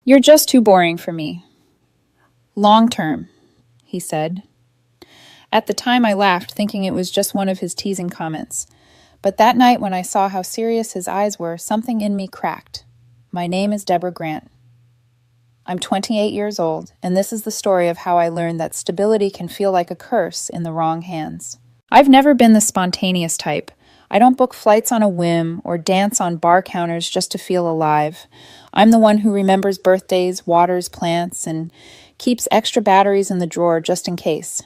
You're just too boring for me. Long term, he said. At the time, I laughed, thinking it was just one of his teasing comments. But that night, when I saw how serious his eyes were, something in me cracked. My name is Deborah Grant. I'm 28 years old, and this is the story of how I learned that stability can feel like a curse in the wrong hands. I've never been the spontaneous type. I don't book flights on a whim or dance on bar counters just to feel alive. I'm the one who remembers birthdays, waters plants, and keeps extra batteries in the drawer just in case.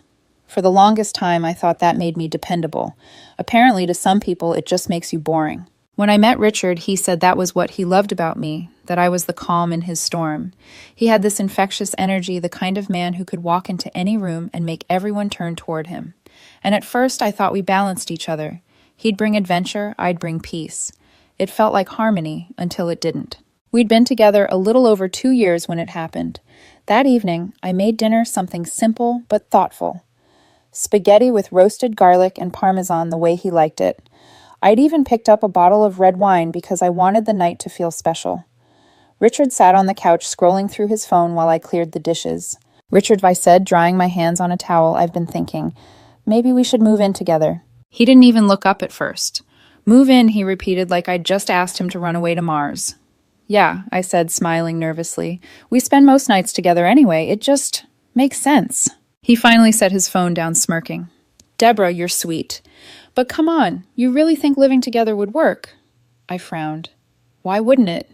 For the longest time, I thought that made me dependable. Apparently, to some people, it just makes you boring. When I met Richard, he said that was what he loved about me, that I was the calm in his storm. He had this infectious energy, the kind of man who could walk into any room and make everyone turn toward him. And at first, I thought we balanced each other. He'd bring adventure, I'd bring peace. It felt like harmony until it didn't. We'd been together a little over 2 years when it happened. That evening, I made dinner something simple but thoughtful. Spaghetti with roasted garlic and parmesan the way he liked it. I'd even picked up a bottle of red wine because I wanted the night to feel special. Richard sat on the couch scrolling through his phone while I cleared the dishes. Richard, I said, drying my hands on a towel, I've been thinking, maybe we should move in together. He didn't even look up at first. Move in, he repeated like I'd just asked him to run away to Mars. Yeah, I said, smiling nervously. We spend most nights together anyway. It just makes sense. He finally set his phone down, smirking. Deborah, you're sweet. But come on, you really think living together would work? I frowned. Why wouldn't it?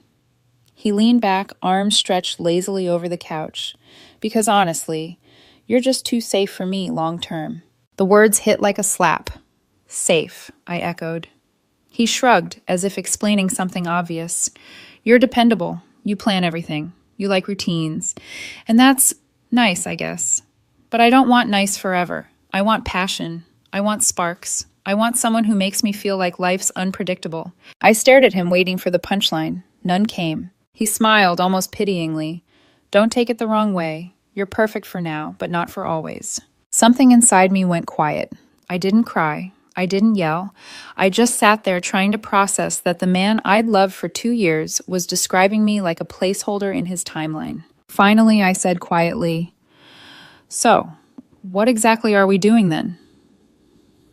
He leaned back, arms stretched lazily over the couch. Because honestly, you're just too safe for me long term. The words hit like a slap. Safe, I echoed. He shrugged, as if explaining something obvious. You're dependable. You plan everything. You like routines. And that's nice, I guess. But I don't want nice forever. I want passion. I want sparks. I want someone who makes me feel like life's unpredictable. I stared at him, waiting for the punchline. None came. He smiled, almost pityingly. Don't take it the wrong way. You're perfect for now, but not for always. Something inside me went quiet. I didn't cry. I didn't yell. I just sat there trying to process that the man I'd loved for 2 years was describing me like a placeholder in his timeline. Finally, I said quietly, So, what exactly are we doing then?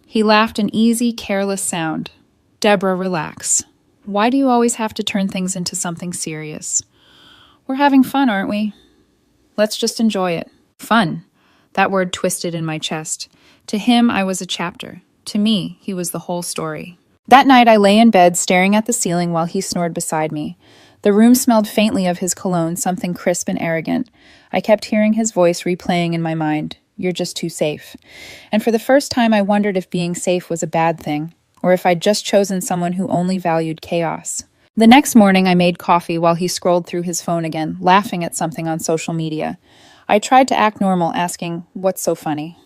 He laughed an easy, careless sound. Deborah, relax. Why do you always have to turn things into something serious? We're having fun, aren't we? Let's just enjoy it. Fun. That word twisted in my chest. To him, I was a chapter. To me, he was the whole story. That night, I lay in bed staring at the ceiling while he snored beside me. The room smelled faintly of his cologne, something crisp and arrogant. I kept hearing his voice replaying in my mind. You're just too safe. And for the first time, I wondered if being safe was a bad thing, or if I'd just chosen someone who only valued chaos. The next morning, I made coffee while he scrolled through his phone again, laughing at something on social media. I tried to act normal, asking, "What's so funny?"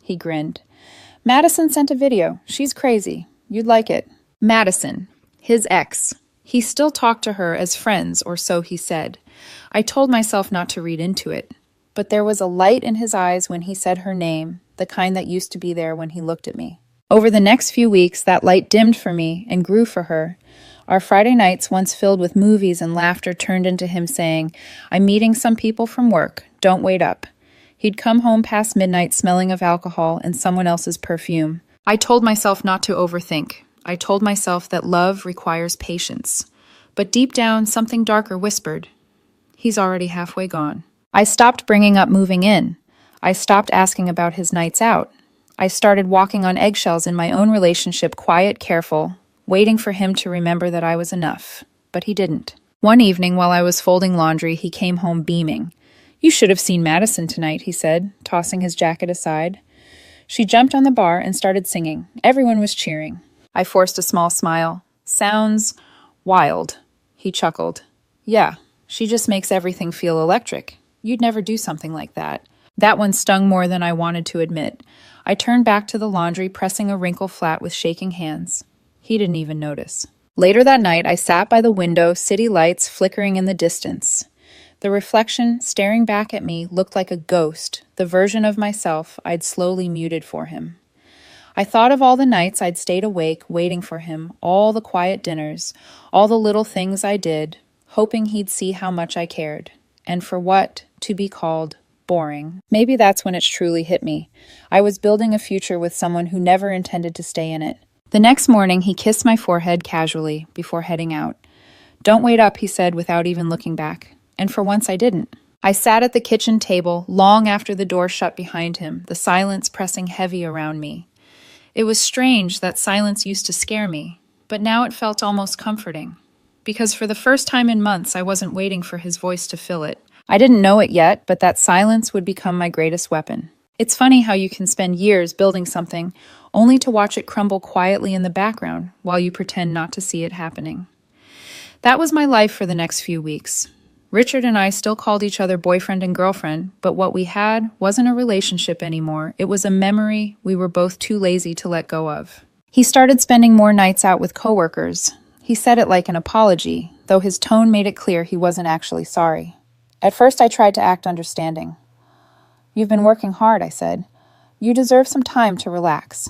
He grinned. Madison sent a video. She's crazy. You'd like it. Madison, his ex. He still talked to her as friends, or so he said. I told myself not to read into it. But there was a light in his eyes when he said her name, the kind that used to be there when he looked at me. Over the next few weeks, that light dimmed for me and grew for her. Our Friday nights, once filled with movies and laughter, turned into him saying, I'm meeting some people from work. Don't wait up. He'd come home past midnight smelling of alcohol and someone else's perfume. I told myself not to overthink. I told myself that love requires patience. But deep down, something darker whispered, he's already halfway gone. I stopped bringing up moving in. I stopped asking about his nights out. I started walking on eggshells in my own relationship, quiet, careful, waiting for him to remember that I was enough. But he didn't. One evening, while I was folding laundry, he came home beaming. You should have seen Madison tonight, he said, tossing his jacket aside. She jumped on the bar and started singing. Everyone was cheering. I forced a small smile. Sounds wild. He chuckled. Yeah, she just makes everything feel electric. You'd never do something like that. That one stung more than I wanted to admit. I turned back to the laundry, pressing a wrinkle flat with shaking hands. He didn't even notice. Later that night, I sat by the window, city lights flickering in the distance. The reflection, staring back at me, looked like a ghost, the version of myself I'd slowly muted for him. I thought of all the nights I'd stayed awake, waiting for him, all the quiet dinners, all the little things I did, hoping he'd see how much I cared. And for what? To be called boring. Maybe that's when it truly hit me. I was building a future with someone who never intended to stay in it. The next morning, he kissed my forehead casually before heading out. "Don't wait up," he said without even looking back. And for once I didn't. I sat at the kitchen table long after the door shut behind him, the silence pressing heavy around me. It was strange that silence used to scare me, but now it felt almost comforting. Because for the first time in months, I wasn't waiting for his voice to fill it. I didn't know it yet, but that silence would become my greatest weapon. It's funny how you can spend years building something only to watch it crumble quietly in the background while you pretend not to see it happening. That was my life for the next few weeks. Richard and I still called each other boyfriend and girlfriend, but what we had wasn't a relationship anymore. It was a memory we were both too lazy to let go of. He started spending more nights out with coworkers. He said it like an apology, though his tone made it clear he wasn't actually sorry. At first I tried to act understanding. "You've been working hard," I said. "You deserve some time to relax."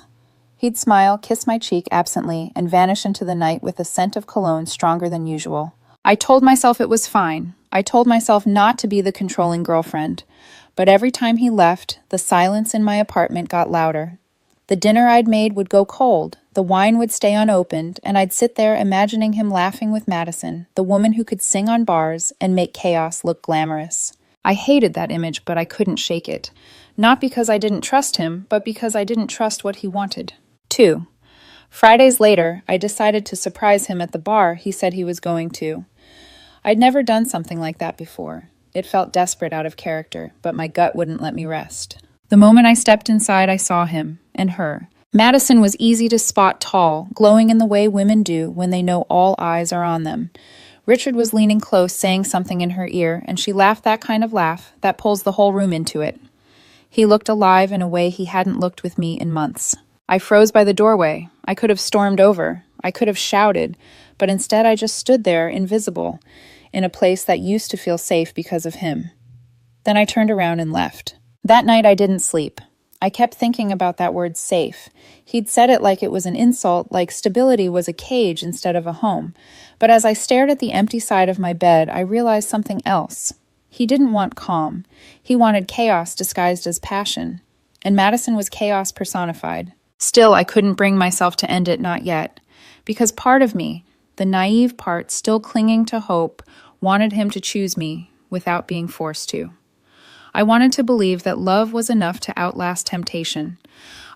He'd smile, kiss my cheek absently, and vanish into the night with a scent of cologne stronger than usual. I told myself it was fine. I told myself not to be the controlling girlfriend. But every time he left, the silence in my apartment got louder. The dinner I'd made would go cold, the wine would stay unopened, and I'd sit there imagining him laughing with Madison, the woman who could sing on bars and make chaos look glamorous. I hated that image, but I couldn't shake it. Not because I didn't trust him, but because I didn't trust what he wanted. 2. Fridays later, I decided to surprise him at the bar he said he was going to. I'd never done something like that before. It felt desperate out of character, but my gut wouldn't let me rest. The moment I stepped inside, I saw him, and her. Madison was easy to spot tall, glowing in the way women do when they know all eyes are on them. Richard was leaning close, saying something in her ear, and she laughed that kind of laugh that pulls the whole room into it. He looked alive in a way he hadn't looked with me in months. I froze by the doorway. I could have stormed over. I could have shouted, but instead I just stood there, invisible, in a place that used to feel safe because of him. Then I turned around and left. That night I didn't sleep. I kept thinking about that word safe. He'd said it like it was an insult, like stability was a cage instead of a home. But as I stared at the empty side of my bed, I realized something else. He didn't want calm. He wanted chaos disguised as passion. And Madison was chaos personified. Still, I couldn't bring myself to end it, not yet. Because part of me, the naive part still clinging to hope, wanted him to choose me without being forced to. I wanted to believe that love was enough to outlast temptation.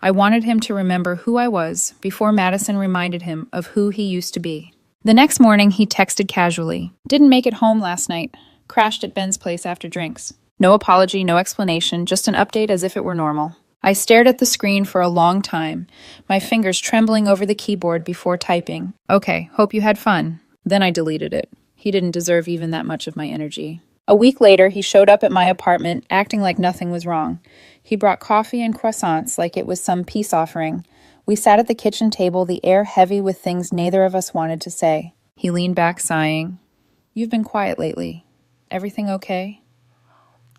I wanted him to remember who I was before Madison reminded him of who he used to be. The next morning, he texted casually. "Didn't make it home last night. Crashed at Ben's place after drinks." No apology, no explanation, just an update as if it were normal. I stared at the screen for a long time, my fingers trembling over the keyboard before typing. "Okay, hope you had fun." Then I deleted it. He didn't deserve even that much of my energy. A week later, he showed up at my apartment, acting like nothing was wrong. He brought coffee and croissants like it was some peace offering. We sat at the kitchen table, the air heavy with things neither of us wanted to say. He leaned back, sighing. "You've been quiet lately. Everything okay?"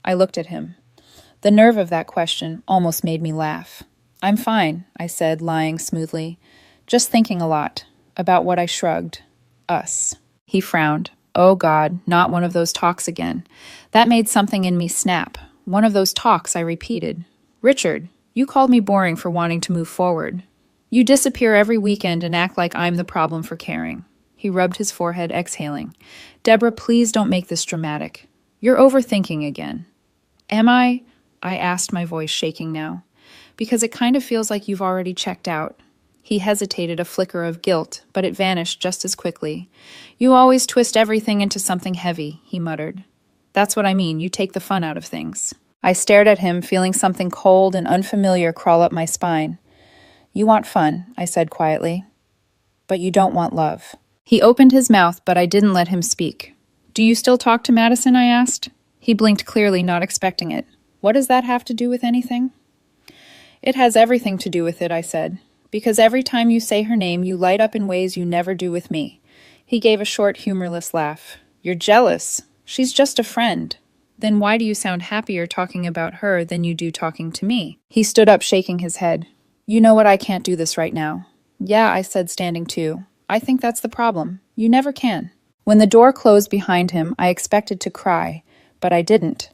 I looked at him. The nerve of that question almost made me laugh. "I'm fine," I said, lying smoothly. "Just thinking a lot. About what I shrugged. Us." He frowned. Oh God, not one of those talks again. That made something in me snap. One of those talks, I repeated. "Richard, you called me boring for wanting to move forward. You disappear every weekend and act like I'm the problem for caring." He rubbed his forehead, exhaling. "Deborah, please don't make this dramatic. You're overthinking again." "Am I?" I asked, my voice shaking now. "Because it kind of feels like you've already checked out." He hesitated, a flicker of guilt, but it vanished just as quickly. "You always twist everything into something heavy," he muttered. "That's what I mean, you take the fun out of things." I stared at him, feeling something cold and unfamiliar crawl up my spine. "You want fun," I said quietly. "But you don't want love." He opened his mouth, but I didn't let him speak. "Do you still talk to Madison?" I asked. He blinked clearly, not expecting it. "What does that have to do with anything?" "It has everything to do with it," I said. "Because every time you say her name, you light up in ways you never do with me." He gave a short, humorless laugh. "You're jealous. She's just a friend." "Then why do you sound happier talking about her than you do talking to me?" He stood up, shaking his head. "You know what, I can't do this right now." "Yeah," I said, standing too. "I think that's the problem. You never can." When the door closed behind him, I expected to cry, but I didn't.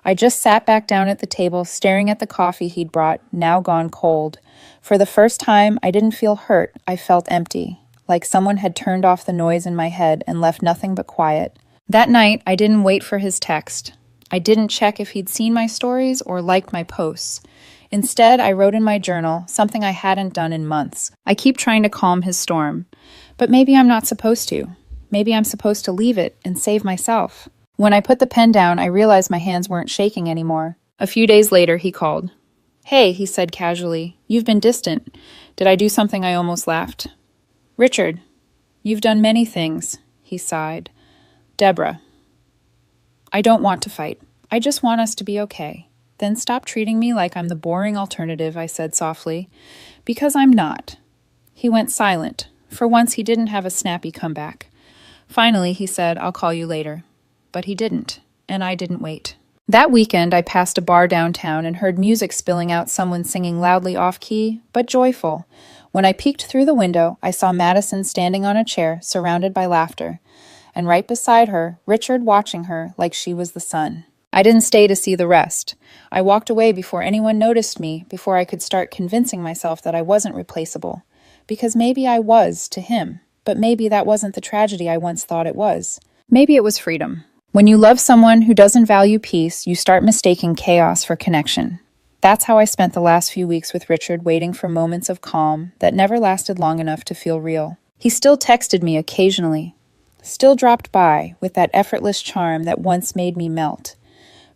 I just sat back down at the table, staring at the coffee he'd brought, now gone cold. For the first time, I didn't feel hurt. I felt empty, like someone had turned off the noise in my head and left nothing but quiet. That night, I didn't wait for his text. I didn't check if he'd seen my stories or liked my posts. Instead, I wrote in my journal, something I hadn't done in months. I keep trying to calm his storm, but maybe I'm not supposed to. Maybe I'm supposed to leave it and save myself. When I put the pen down, I realized my hands weren't shaking anymore. A few days later, he called. "Hey," he said casually, "you've been distant. Did I do something?" I almost laughed. "Richard, you've done many things," he sighed. "Deborah, I don't want to fight. I just want us to be okay." "Then stop treating me like I'm the boring alternative," I said softly. "Because I'm not." He went silent. For once, he didn't have a snappy comeback. Finally, he said, "I'll call you later." But he didn't, and I didn't wait. That weekend, I passed a bar downtown and heard music spilling out, someone singing loudly off-key, but joyful. When I peeked through the window, I saw Madison standing on a chair, surrounded by laughter, and right beside her, Richard watching her like she was the sun. I didn't stay to see the rest. I walked away before anyone noticed me, before I could start convincing myself that I wasn't replaceable. Because maybe I was, to him, but maybe that wasn't the tragedy I once thought it was. Maybe it was freedom. When you love someone who doesn't value peace, you start mistaking chaos for connection. That's how I spent the last few weeks with Richard, waiting for moments of calm that never lasted long enough to feel real. He still texted me occasionally, still dropped by with that effortless charm that once made me melt.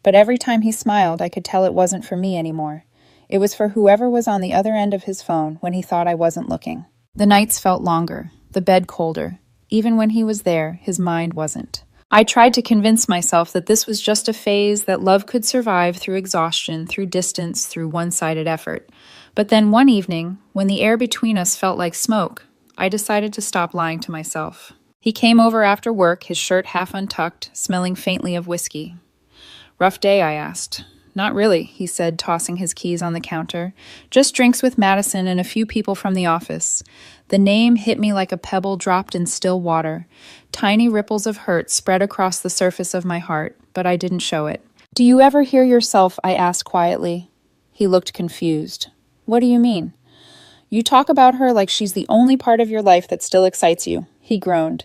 But every time he smiled, I could tell it wasn't for me anymore. It was for whoever was on the other end of his phone when he thought I wasn't looking. The nights felt longer, the bed colder. Even when he was there, his mind wasn't. I tried to convince myself that this was just a phase, that love could survive through exhaustion, through distance, through one-sided effort. But then one evening, when the air between us felt like smoke, I decided to stop lying to myself. He came over after work, his shirt half untucked, smelling faintly of whiskey. "Rough day?" I asked. "Not really," he said, tossing his keys on the counter. "Just drinks with Madison and a few people from the office." The name hit me like a pebble dropped in still water. Tiny ripples of hurt spread across the surface of my heart, but I didn't show it. "Do you ever hear yourself?" I asked quietly. He looked confused. "What do you mean?" "You talk about her like she's the only part of your life that still excites you," he groaned.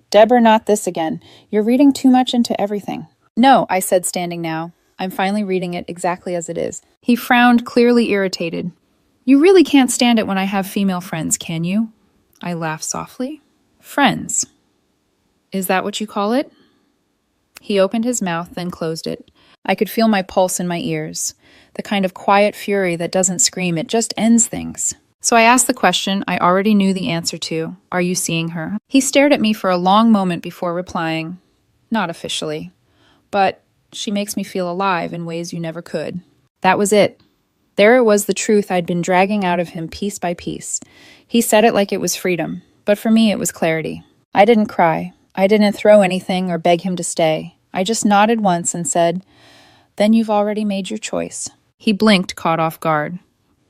"Deborah, not this again. You're reading too much into everything." "No," I said, standing now. "I'm finally reading it exactly as it is." He frowned, clearly irritated. "You really can't stand it when I have female friends, can you?" I laughed softly. "Friends. Is that what you call it?" He opened his mouth, then closed it. I could feel my pulse in my ears, the kind of quiet fury that doesn't scream, it just ends things. So I asked the question I already knew the answer to. "Are you seeing her?" He stared at me for a long moment before replying, "Not officially. But she makes me feel alive in ways you never could." That was it. There it was, the truth I'd been dragging out of him piece by piece. He said it like it was freedom, but for me it was clarity. I didn't cry. I didn't throw anything or beg him to stay. I just nodded once and said, "Then you've already made your choice." He blinked, caught off guard.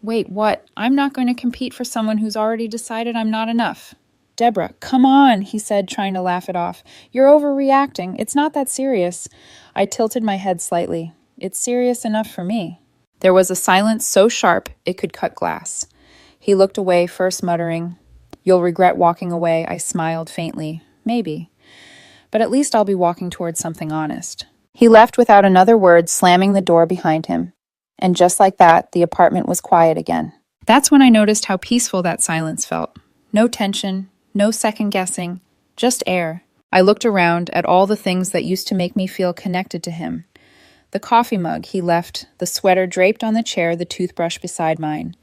"Wait, what? I'm not going to compete for someone who's already decided I'm not enough." "Deborah, come on," he said, trying to laugh it off. "You're overreacting. It's not that serious." I tilted my head slightly. "It's serious enough for me." There was a silence so sharp it could cut glass. He looked away, first muttering, "You'll regret walking away." I smiled faintly. "Maybe. But at least I'll be walking towards something honest." He left without another word, slamming the door behind him. And just like that, the apartment was quiet again. That's when I noticed how peaceful that silence felt. No tension, no second-guessing, just air. I looked around at all the things that used to make me feel connected to him. The coffee mug he left, the sweater draped on the chair, the toothbrush beside mine.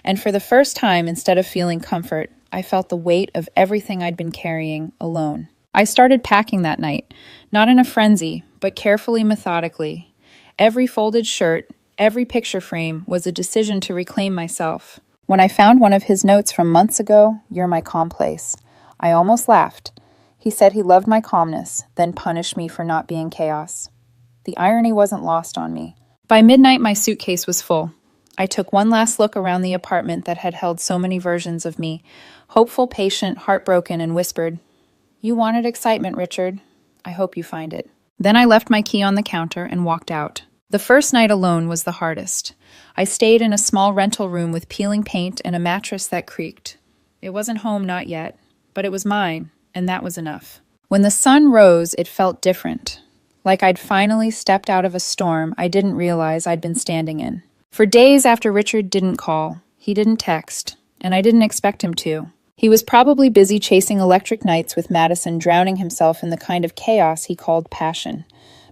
And for the first time, instead of feeling comfort, I felt the weight of everything I'd been carrying alone. I started packing that night, not in a frenzy, but carefully, methodically. Every folded shirt, every picture frame was a decision to reclaim myself. When I found one of his notes from months ago, "You're my calm place," I almost laughed. He said he loved my calmness, then punished me for not being chaos. The irony wasn't lost on me. By midnight, my suitcase was full. I took one last look around the apartment that had held so many versions of me, hopeful, patient, heartbroken, and whispered, You wanted excitement, Richard. I hope you find it. Then I left my key on the counter and walked out. The first night alone was the hardest. I stayed in a small rental room with peeling paint and a mattress that creaked. It wasn't home, not yet, but it was mine, and that was enough. When the sun rose, it felt different. Like I'd finally stepped out of a storm I didn't realize I'd been standing in. For days after Richard didn't call, he didn't text, and I didn't expect him to. He was probably busy chasing electric nights with Madison, drowning himself in the kind of chaos he called passion.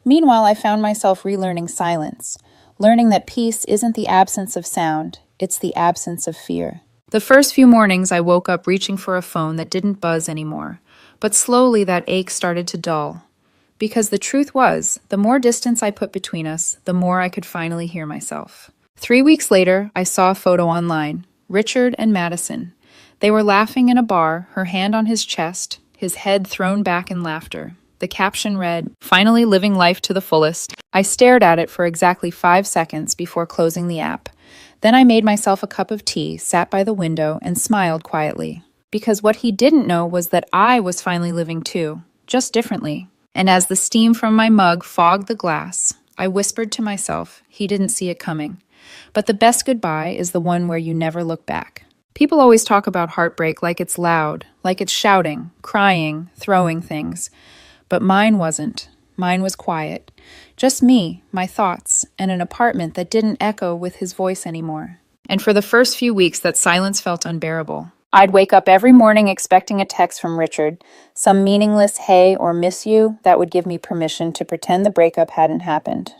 Meanwhile, I found myself relearning silence, learning that peace isn't the absence of sound, it's the absence of fear. The first few mornings I woke up reaching for a phone that didn't buzz anymore, but slowly that ache started to dull. Because the truth was, the more distance I put between us, the more I could finally hear myself. 3 weeks later, I saw a photo online. Richard and Madison. They were laughing in a bar, her hand on his chest, his head thrown back in laughter. The caption read, "Finally living life to the fullest." I stared at it for exactly 5 seconds before closing the app. Then I made myself a cup of tea, sat by the window, and smiled quietly. Because what he didn't know was that I was finally living too, just differently. And as the steam from my mug fogged the glass, I whispered to myself, he didn't see it coming. But the best goodbye is the one where you never look back. People always talk about heartbreak like it's loud, like it's shouting, crying, throwing things. But mine wasn't. Mine was quiet. Just me, my thoughts, and an apartment that didn't echo with his voice anymore. And for the first few weeks, that silence felt unbearable. I'd wake up every morning expecting a text from Richard, some meaningless hey or miss you that would give me permission to pretend the breakup hadn't happened.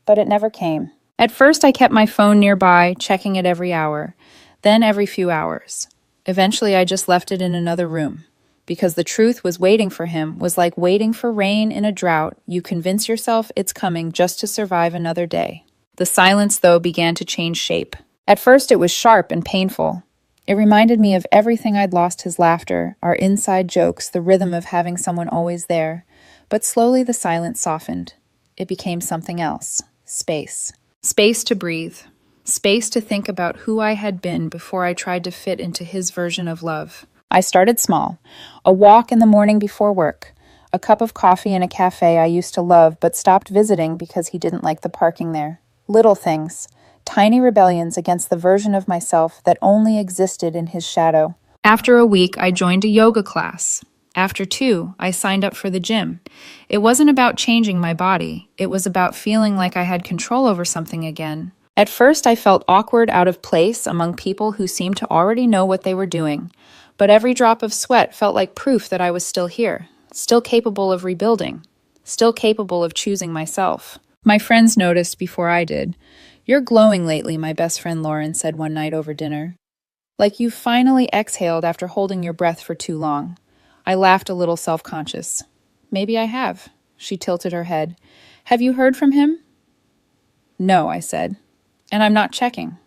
But it never came. At first, I kept my phone nearby, checking it every hour, then every few hours. Eventually, I just left it in another room. Because the truth was waiting for him was like waiting for rain in a drought. You convince yourself it's coming just to survive another day. The silence, though, began to change shape. At first, it was sharp and painful. It reminded me of everything I'd lost: his laughter, our inside jokes, the rhythm of having someone always there. But slowly the silence softened. It became something else. Space. Space to breathe. Space to think about who I had been before I tried to fit into his version of love. I started small. A walk in the morning before work. A cup of coffee in a cafe I used to love but stopped visiting because he didn't like the parking there. Little things. Tiny rebellions against the version of myself that only existed in his shadow. After a week, I joined a yoga class. After 2, I signed up for the gym. It wasn't about changing my body. It was about feeling like I had control over something again. At first, I felt awkward, out of place among people who seemed to already know what they were doing. But every drop of sweat felt like proof that I was still here, still capable of rebuilding, still capable of choosing myself. My friends noticed before I did. "You're glowing lately," my best friend Lauren said one night over dinner. "Like you've finally exhaled after holding your breath for too long." I laughed, a little self-conscious. "Maybe I have." She tilted her head. "Have you heard from him?" "No," I said. "And I'm not checking."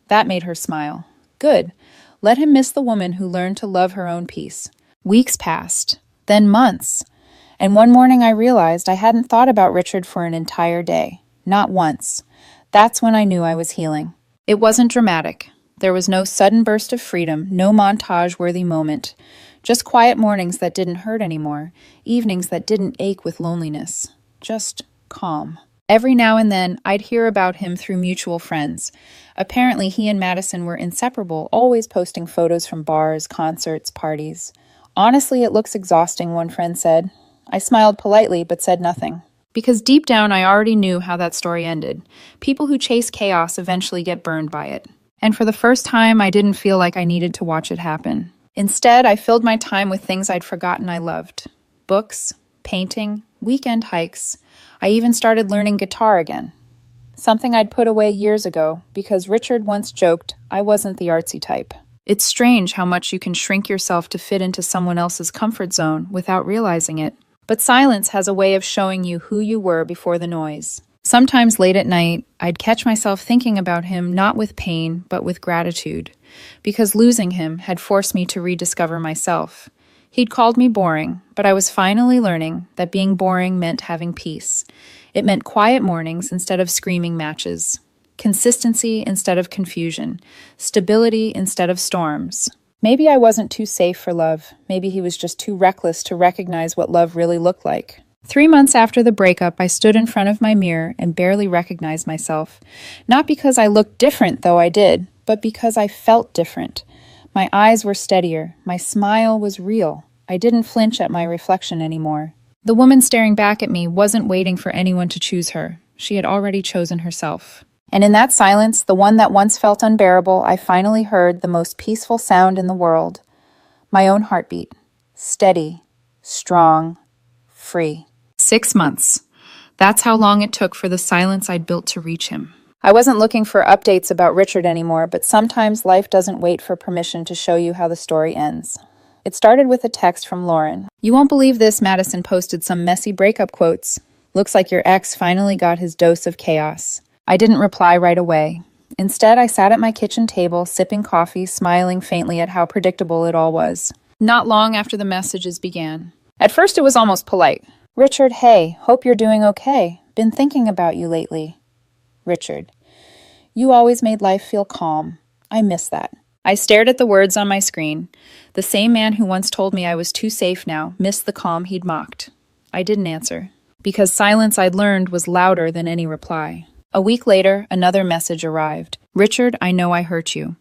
That made her smile. "Good. Let him miss the woman who learned to love her own peace." Weeks passed, then months. And one morning I realized I hadn't thought about Richard for an entire day. Not once. That's when I knew I was healing. It wasn't dramatic. There was no sudden burst of freedom, no montage-worthy moment. Just quiet mornings that didn't hurt anymore, evenings that didn't ache with loneliness. Just calm. Every now and then, I'd hear about him through mutual friends. Apparently, he and Madison were inseparable, always posting photos from bars, concerts, parties. "Honestly, it looks exhausting," one friend said. I smiled politely, but said nothing. Because deep down, I already knew how that story ended. People who chase chaos eventually get burned by it. And for the first time, I didn't feel like I needed to watch it happen. Instead, I filled my time with things I'd forgotten I loved. Books, painting, weekend hikes. I even started learning guitar again. Something I'd put away years ago, because Richard once joked I wasn't the artsy type. It's strange how much you can shrink yourself to fit into someone else's comfort zone without realizing it. But silence has a way of showing you who you were before the noise. Sometimes late at night, I'd catch myself thinking about him not with pain, but with gratitude, because losing him had forced me to rediscover myself. He'd called me boring, but I was finally learning that being boring meant having peace. It meant quiet mornings instead of screaming matches, consistency instead of confusion, stability instead of storms. Maybe I wasn't too safe for love. Maybe he was just too reckless to recognize what love really looked like. 3 months after the breakup, I stood in front of my mirror and barely recognized myself. Not because I looked different, though I did, but because I felt different. My eyes were steadier. My smile was real. I didn't flinch at my reflection anymore. The woman staring back at me wasn't waiting for anyone to choose her. She had already chosen herself. And in that silence, the one that once felt unbearable, I finally heard the most peaceful sound in the world. My own heartbeat. Steady, strong, free. 6 months. That's how long it took for the silence I'd built to reach him. I wasn't looking for updates about Richard anymore, but sometimes life doesn't wait for permission to show you how the story ends. It started with a text from Lauren. "You won't believe this," Madison posted some messy breakup quotes. "Looks like your ex finally got his dose of chaos." I didn't reply right away. Instead, I sat at my kitchen table, sipping coffee, smiling faintly at how predictable it all was. Not long after the messages began. At first, it was almost polite. "Richard, hey, hope you're doing okay. Been thinking about you lately." Richard, "You always made life feel calm. I miss that." I stared at the words on my screen. The same man who once told me I was too safe now missed the calm he'd mocked. I didn't answer, because silence I'd learned was louder than any reply. A week later, another message arrived. "Richard, I know I hurt you.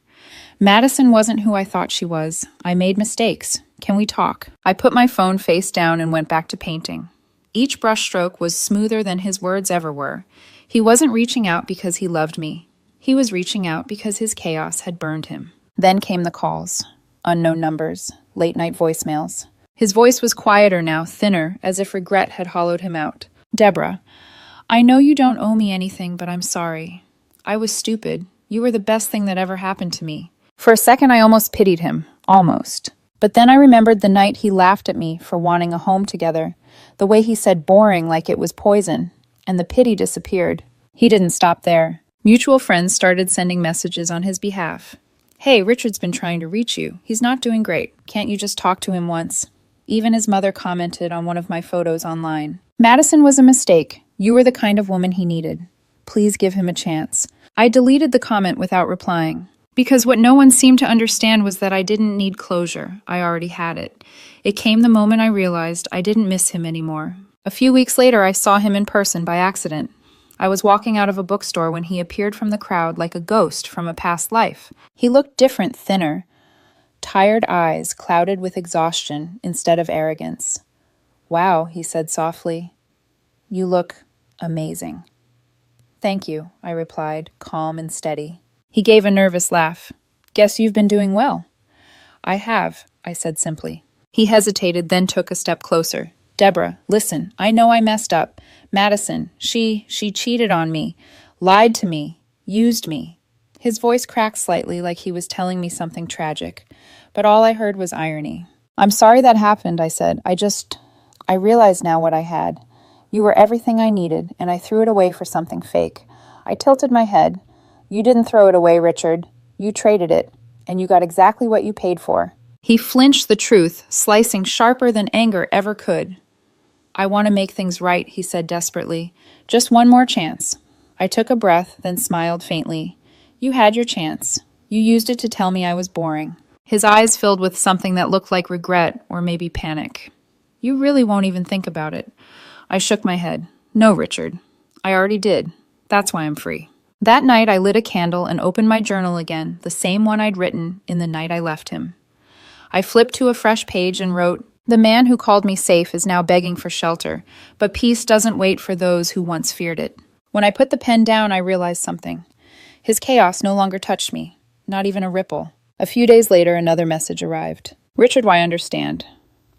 Madison wasn't who I thought she was. I made mistakes. Can we talk?" I put my phone face down and went back to painting. Each brushstroke was smoother than his words ever were. He wasn't reaching out because he loved me. He was reaching out because his chaos had burned him. Then came the calls. Unknown numbers, late-night voicemails. His voice was quieter now, thinner, as if regret had hollowed him out. "Deborah, I know you don't owe me anything, but I'm sorry. I was stupid. You were the best thing that ever happened to me." For a second, I almost pitied him. Almost. But then I remembered the night he laughed at me for wanting a home together, the way he said boring like it was poison, and the pity disappeared. He didn't stop there. Mutual friends started sending messages on his behalf. "Hey, Richard's been trying to reach you. He's not doing great. Can't you just talk to him once?" Even his mother commented on one of my photos online. "Madison was a mistake. You were the kind of woman he needed. Please give him a chance." I deleted the comment without replying, because what no one seemed to understand was that I didn't need closure. I already had it. It came the moment I realized I didn't miss him anymore. A few weeks later, I saw him in person by accident. I was walking out of a bookstore when he appeared from the crowd like a ghost from a past life. He looked different, thinner. Tired eyes clouded with exhaustion instead of arrogance. "Wow," he said softly. "You look amazing." "Thank you," I replied, calm and steady. He gave a nervous laugh. "Guess you've been doing well." "I have," I said simply. He hesitated, then took a step closer. "Deborah, listen, I know I messed up. Madison, she cheated on me, lied to me, used me." His voice cracked slightly like he was telling me something tragic, but all I heard was irony. "I'm sorry that happened," I said. I realize now what I had. You were everything I needed, and I threw it away for something fake." I tilted my head. "You didn't throw it away, Richard. You traded it, and you got exactly what you paid for." He flinched the truth, slicing sharper than anger ever could. "I want to make things right," he said desperately. "Just one more chance." I took a breath, then smiled faintly. "You had your chance. You used it to tell me I was boring." His eyes filled with something that looked like regret or maybe panic. "You really won't even think about it." I shook my head. "No, Richard. I already did. That's why I'm free." That night, I lit a candle and opened my journal again, the same one I'd written in the night I left him. I flipped to a fresh page and wrote, "The man who called me safe is now begging for shelter, but peace doesn't wait for those who once feared it." When I put the pen down, I realized something. His chaos no longer touched me, not even a ripple. A few days later, another message arrived. "Richard, I understand.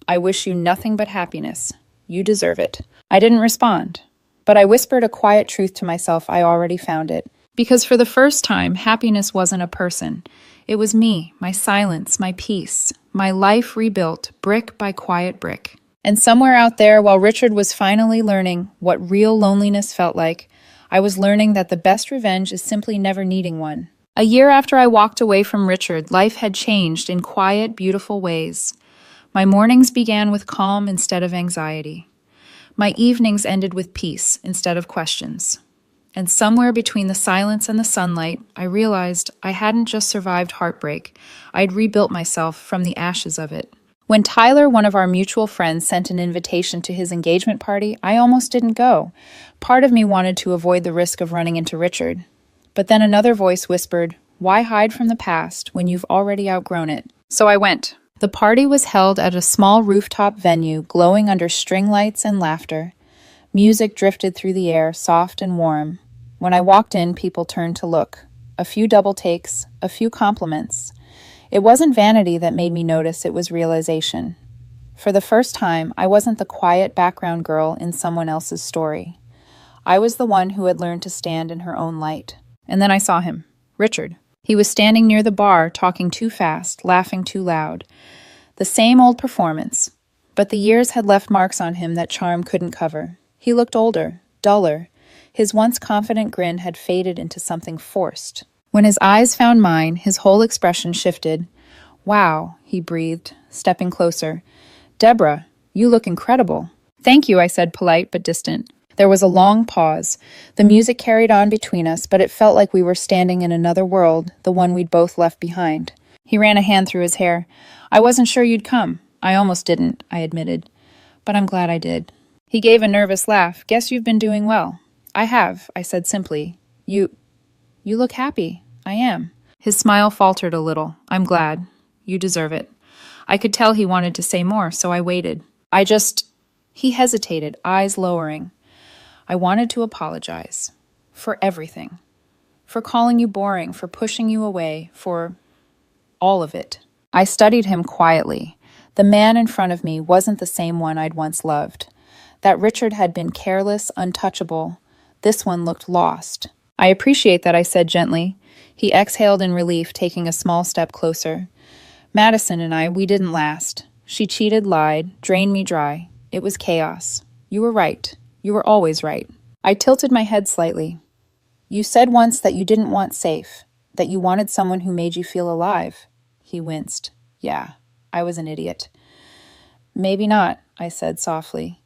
I wish you nothing but happiness. You deserve it." I didn't respond, but I whispered a quiet truth to myself. I already found it. Because for the first time, happiness wasn't a person. It was me, my silence, my peace, my life rebuilt brick by quiet brick. And somewhere out there, while Richard was finally learning what real loneliness felt like, I was learning that the best revenge is simply never needing one. A year after I walked away from Richard, life had changed in quiet, beautiful ways. My mornings began with calm instead of anxiety. My evenings ended with peace instead of questions. And somewhere between the silence and the sunlight, I realized I hadn't just survived heartbreak, I'd rebuilt myself from the ashes of it. When Tyler, one of our mutual friends, sent an invitation to his engagement party, I almost didn't go. Part of me wanted to avoid the risk of running into Richard. But then another voice whispered, "Why hide from the past when you've already outgrown it?" So I went. The party was held at a small rooftop venue glowing under string lights and laughter. Music drifted through the air, soft and warm. When I walked in, people turned to look. A few double takes, a few compliments. It wasn't vanity that made me notice, it was realization. For the first time, I wasn't the quiet background girl in someone else's story. I was the one who had learned to stand in her own light. And then I saw him, Richard. He was standing near the bar, talking too fast, laughing too loud. The same old performance. But the years had left marks on him that charm couldn't cover. He looked older, duller. His once confident grin had faded into something forced. When his eyes found mine, his whole expression shifted. "Wow," he breathed, stepping closer. "Deborah, you look incredible." "Thank you," I said, polite but distant. There was a long pause. The music carried on between us, but it felt like we were standing in another world, the one we'd both left behind. He ran a hand through his hair. "I wasn't sure you'd come." "I almost didn't," I admitted. "But I'm glad I did." He gave a nervous laugh. "Guess you've been doing well." "I have," I said simply. You look happy." "I am." His smile faltered a little. "I'm glad. You deserve it." I could tell he wanted to say more, so I waited. He hesitated, eyes lowering. "I wanted to apologize. For everything. For calling you boring, for pushing you away, for all of it." I studied him quietly. The man in front of me wasn't the same one I'd once loved. That Richard had been careless, untouchable. This one looked lost. "I appreciate that," I said gently. He exhaled in relief, taking a small step closer. "Madison and I, we didn't last. She cheated, lied, drained me dry. It was chaos. You were right. You were always right." I tilted my head slightly. "You said once that you didn't want safe, that you wanted someone who made you feel alive." He winced. "Yeah, I was an idiot." "Maybe not," I said softly.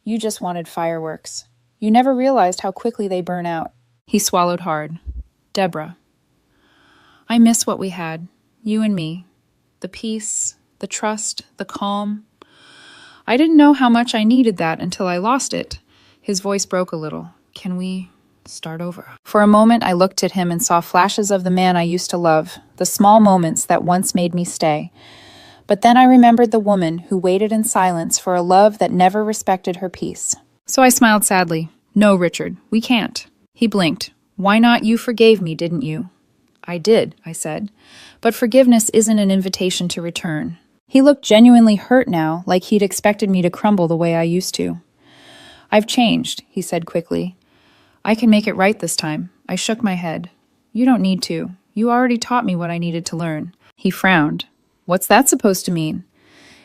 "You just wanted fireworks. You never realized how quickly they burn out." He swallowed hard. "Deborah, I miss what we had, you and me. The peace, the trust, the calm. I didn't know how much I needed that until I lost it." His voice broke a little. "Can we start over?" For a moment, I looked at him and saw flashes of the man I used to love, the small moments that once made me stay. But then I remembered the woman who waited in silence for a love that never respected her peace. So I smiled sadly. "No, Richard, we can't." He blinked. "Why not? You forgave me, didn't you?" "I did," I said. "But forgiveness isn't an invitation to return." He looked genuinely hurt now, like he'd expected me to crumble the way I used to. "I've changed," he said quickly. "I can make it right this time." I shook my head. "You don't need to. You already taught me what I needed to learn." He frowned. "What's that supposed to mean?"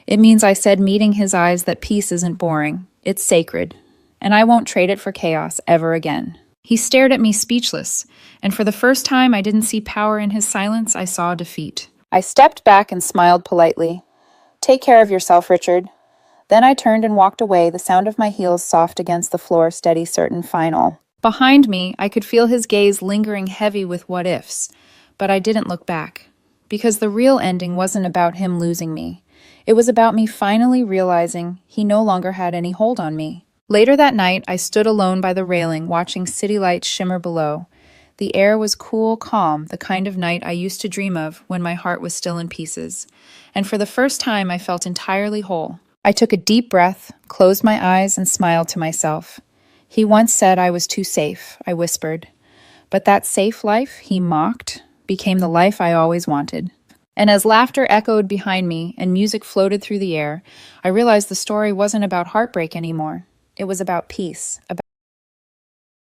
"It means," I said, meeting his eyes, "that peace isn't boring. It's sacred. And I won't trade it for chaos ever again." He stared at me speechless, and for the first time I didn't see power in his silence, I saw defeat. I stepped back and smiled politely. "Take care of yourself, Richard." Then I turned and walked away, the sound of my heels soft against the floor, steady, certain, final. Behind me, I could feel his gaze lingering heavy with what-ifs, but I didn't look back. Because the real ending wasn't about him losing me. It was about me finally realizing he no longer had any hold on me. Later that night, I stood alone by the railing, watching city lights shimmer below. The air was cool, calm, the kind of night I used to dream of when my heart was still in pieces. And for the first time, I felt entirely whole. I took a deep breath, closed my eyes, and smiled to myself. "He once said I was too safe," I whispered. But that safe life he mocked became the life I always wanted. And as laughter echoed behind me and music floated through the air, I realized the story wasn't about heartbreak anymore. It was about peace, about